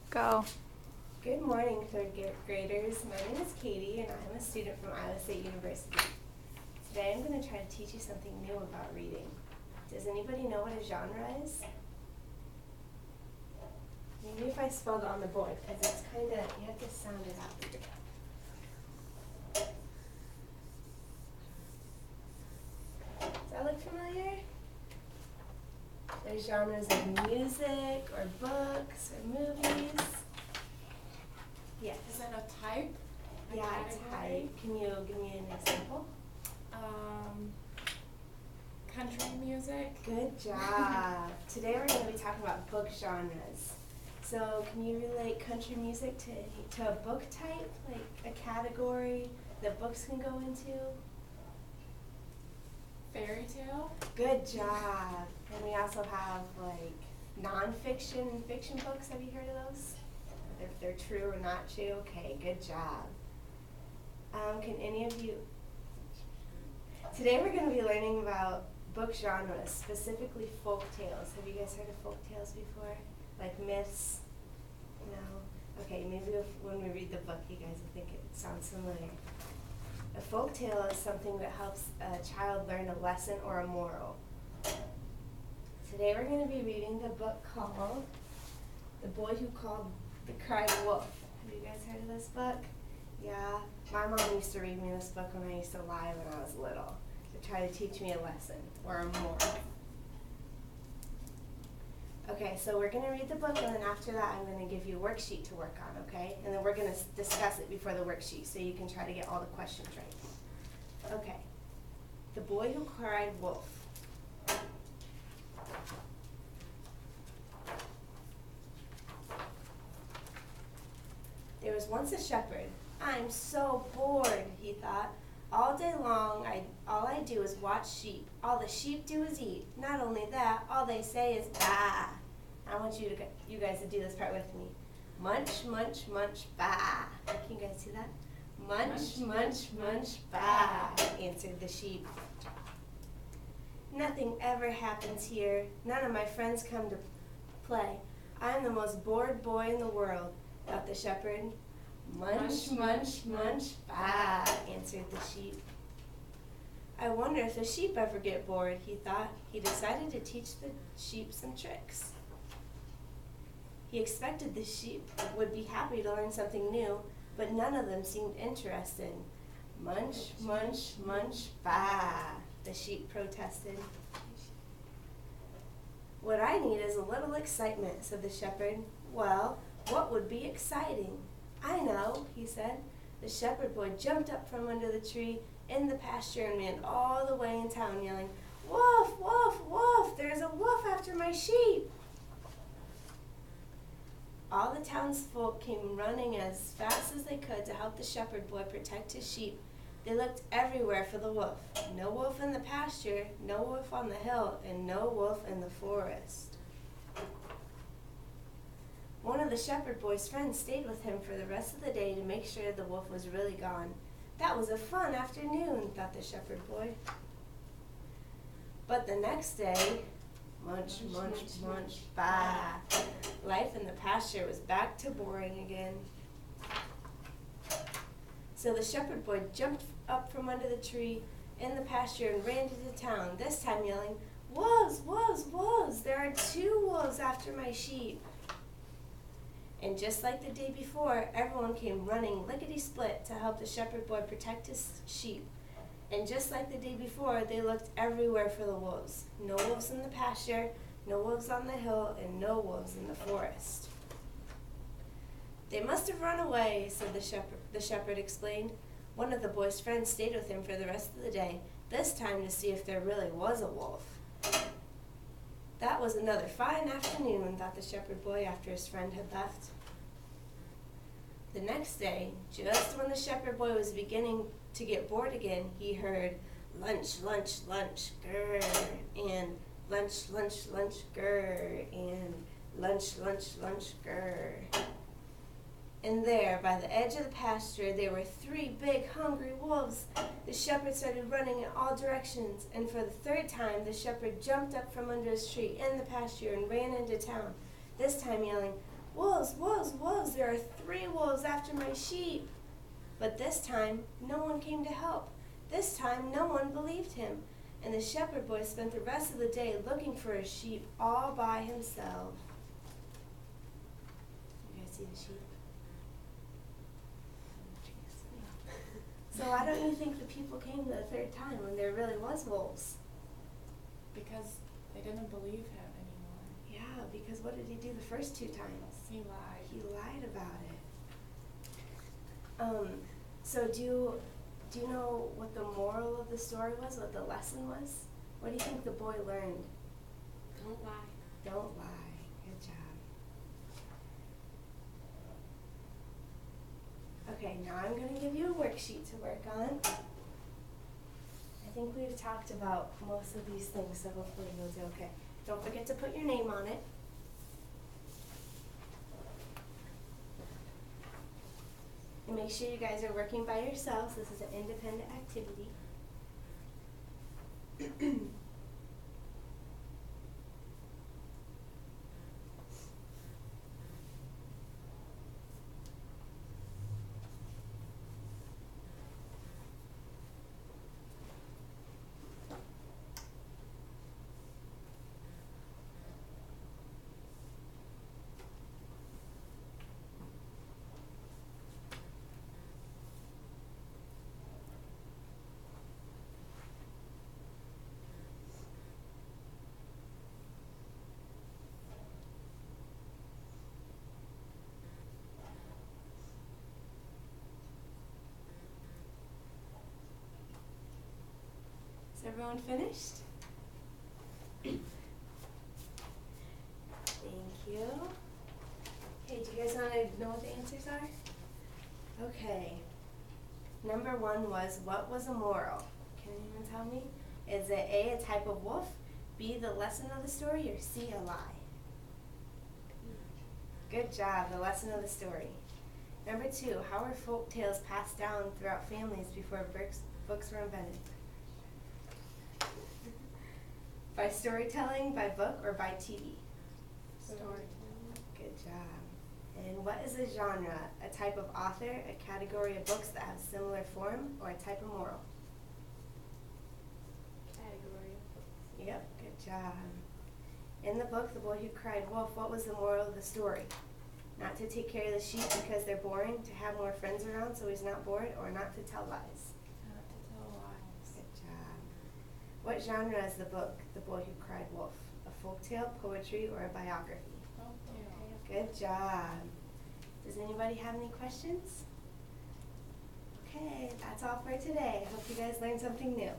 Go. Good morning, third graders. My name is Katie, and I'm a student from Iowa State University. Today I'm going to try to teach you something new about reading. Does anybody know what a genre is? Maybe if I spelled it on the board, because it's kind of, you have to sound it out. Does that look familiar? There's genres of music, or books, or movies. Yes. Is that a type? Yeah, it's type. Can you give me an example? Country music. Good job. Today we're going to be talking about book genres. So can you relate country music to a book type, like a category that books can go into? Fairy tale. Good job. And we also have like nonfiction and fiction books. Have you heard of those? If they're true or not true? Okay, good job. Can any of you... Today we're going to be learning about book genres, specifically folk tales. Have you guys heard of folk tales before? Like myths? No? Okay, maybe when we read the book you guys will think it sounds familiar. A folk tale is something that helps a child learn a lesson or a moral. Today we're going to be reading the book called The Boy Who Cried Wolf. Have you guys heard of this book? Yeah. My mom used to read me this book when I used to lie when I was little, to try to teach me a lesson or a moral. Okay, so we're going to read the book, and then after that I'm going to give you a worksheet to work on, okay? And then we're going to discuss it before the worksheet so you can try to get all the questions right. Okay. The Boy Who Cried Wolf. There was once a shepherd. I'm so bored, he thought. All day long, all I do is watch sheep. All the sheep do is eat. Not only that, all they say is baa. I want you guys to do this part with me. Munch, munch, munch, baa. Can you guys see that? Munch, munch, munch, baa, answered the sheep. Nothing ever happens here. None of my friends come to play. I'm the most bored boy in the world, thought the shepherd. Munch, munch, munch, baa, answered the sheep. I wonder if the sheep ever get bored, he thought. He decided to teach the sheep some tricks. He expected the sheep would be happy to learn something new, but none of them seemed interested. Munch, munch, munch, baa, the sheep protested. What I need is a little excitement, said the shepherd. Well, what would be exciting? I know, he said. The shepherd boy jumped up from under the tree in the pasture and ran all the way in town, yelling, Wolf, wolf, wolf, there's a wolf after my sheep. All the townsfolk came running as fast as they could to help the shepherd boy protect his sheep. They looked everywhere for the wolf. No wolf in the pasture, no wolf on the hill, and no wolf in the forest. One of the shepherd boy's friends stayed with him for the rest of the day to make sure the wolf was really gone. That was a fun afternoon, thought the shepherd boy. But the next day, munch, munch, munch, baa. Life in the pasture was back to boring again. So the shepherd boy jumped up from under the tree in the pasture and ran to town, this time yelling, Wolves, wolves, wolves, there are 2 wolves after my sheep. And just like the day before, everyone came running lickety-split to help the shepherd boy protect his sheep. And just like the day before, they looked everywhere for the wolves. No wolves in the pasture, no wolves on the hill, and no wolves in the forest. They must have run away, said the shepherd explained. One of the boy's friends stayed with him for the rest of the day, this time to see if there really was a wolf. That was another fine afternoon, thought the shepherd boy after his friend had left. The next day, just when the shepherd boy was beginning to get bored again, he heard lunch, lunch, lunch, grrr, and lunch, lunch, lunch, grrr, and lunch, lunch, lunch, grrr. And there, by the edge of the pasture, there were 3 big, hungry wolves. The shepherd started running in all directions, and for the 3rd time, the shepherd jumped up from under his tree in the pasture and ran into town, this time yelling, wolves, wolves, wolves, there are 3 wolves after my sheep. But this time, no one came to help. This time, no one believed him. And the shepherd boy spent the rest of the day looking for his sheep all by himself. You guys see the sheep? So why don't you think the people came the 3rd time when there really was wolves? Because they didn't believe him anymore. Yeah, because what did he do the first 2 times? He lied. He lied about it. So do you know what the moral of the story was, what the lesson was? What do you think the boy learned? Don't lie. Don't lie. Good job. Okay, now I'm going to give you a worksheet to work on. I think we've talked about most of these things, so hopefully you'll do okay. Don't forget to put your name on it. And make sure you guys are working by yourselves. This is an independent activity. Is everyone finished? Thank you. Okay, do you guys want to know what the answers are? Okay. Number 1 was, what was a moral? Can anyone tell me? Is it A, a type of wolf, B, the lesson of the story, or C, a lie? Good job, the lesson of the story. Number 2, how were folk tales passed down throughout families before books were invented? By storytelling, by book, or by TV? Storytelling. Good job. And what is a genre? A type of author, a category of books that have similar form, or a type of moral? Category of books. Yep, good job. In the book, The Boy Who Cried Wolf, what was the moral of the story? Not to take care of the sheep because they're boring, to have more friends around so he's not bored, or not to tell lies? Not to tell lies. Good job. What genre is the book, The Boy Who Cried Wolf? A folktale, poetry, or a biography? Folktale. Good job. Does anybody have any questions? Okay, that's all for today. I hope you guys learned something new.